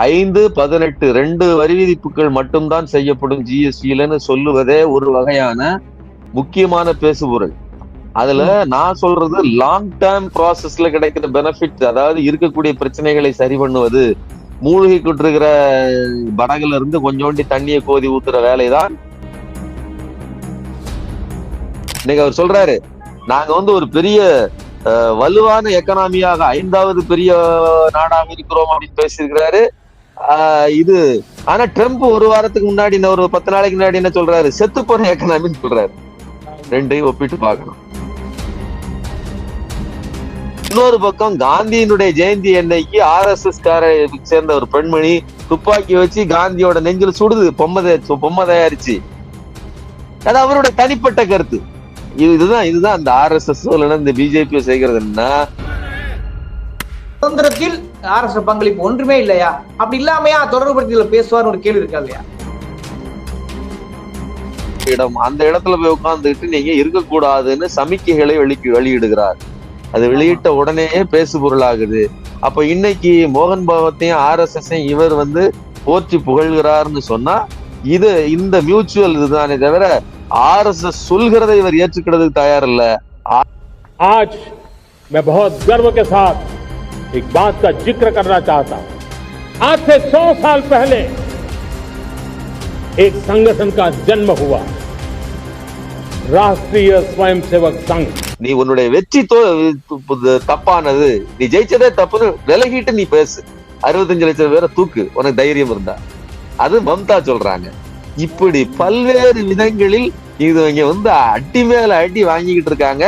5, 18 2 வரி விதிப்புகள் மட்டும்தான் செய்யப்படும் ஜிஎஸ்டிலன்னு சொல்லுவதே ஒரு வகையான முக்கியமான பேசுபொருள். அதுல நான் சொல்றது லாங் டேர்ம் ப்ராசஸ்ல கிடைக்கிற பெனிஃபிட், அதாவது இருக்கக்கூடிய பிரச்சனைகளை சரி பண்ணுவது, மூழ்கி கொண்டிருக்கிற படகுல இருந்து கொஞ்சோண்டி தண்ணியை கோதி ஊத்துற வேலைதான். இன்னைக்கு அவர் சொல்றாரு, நாங்க ஒரு பெரிய வலுவான எக்கனாமியாக 5வது பெரிய நாடாக இருக்கிறோம் அப்படின்னு பேசியிருக்கிறாரு. இது ஆனா ட்ரம்ப் ஒரு வாரத்துக்கு முன்னாடி, ஒரு 10 நாளைக்கு முன்னாடி என்ன சொல்றாரு? செத்து போன எக்கனாமின்னு சொல்றாரு. ரெண்டையும் ஒப்பிட்டு பார்க்கணும். இன்னொரு பக்கம் காந்தியினுடைய ஜெயந்தி அன்னைக்கு RSS காரை சேர்ந்த ஒரு பெண்மணி துப்பாக்கி வச்சு காந்தியோட நெஞ்சில சுடுது, பொம்மை தயாரிச்சு. அது அவருடைய தனிப்பட்ட கருத்து. இதுதான் அந்த RSS இந்த பிஜேபி செய்கிறது என்ன? சுதந்திரத்தில் RSS பங்களிப்பு ஒன்றுமே இல்லையா? அப்படி இல்லாமையா தொடர்புபடுத்தி பேசுவார் ஒரு கேள்வி இருக்கா இல்லையா? அந்த இடத்துல போய் உட்கார்ந்துட்டு நீங்க இருக்கக்கூடாதுன்னு சமிக்கைகளை வெளியிடுகிறார். அது வெளியிட்ட உடனே பேசு பொருளாகுது. அப்ப இன்னைக்கு மோகன் பகவத்தையும் RSS-ஐயும் இவர் போற்றி புகழ்கிறார்னு சொன்னா இந்த மியூச்சுவல் இதுதானே தவிர RSS சொல்கிறதை இவர் ஏற்றுக்கிறதுக்கு தயார் இல்ல. आज मैं बहुत गर्व के साथ एक बात का जिक्र करना चाहता हूं। आज से 100 साल पहले एक संगठन का जन्म हुआ, राष्ट्रीय स्वयंसेवक संघ। நீ உன்னுடைய வெற்றி தப்பானது, நீ ஜெயிச்சதே தப்புன்னு விலகிட்டு நீ பேசு. 65 லட்சம் பேரை தூக்கு, உனக்கு தைரியம் இருந்தா. அது மம்தா சொல்றாங்க. இப்படி பல்வேறு விதங்களில் இவங்க அடி மேல அடி வாங்கிக்கிட்டு இருக்காங்க.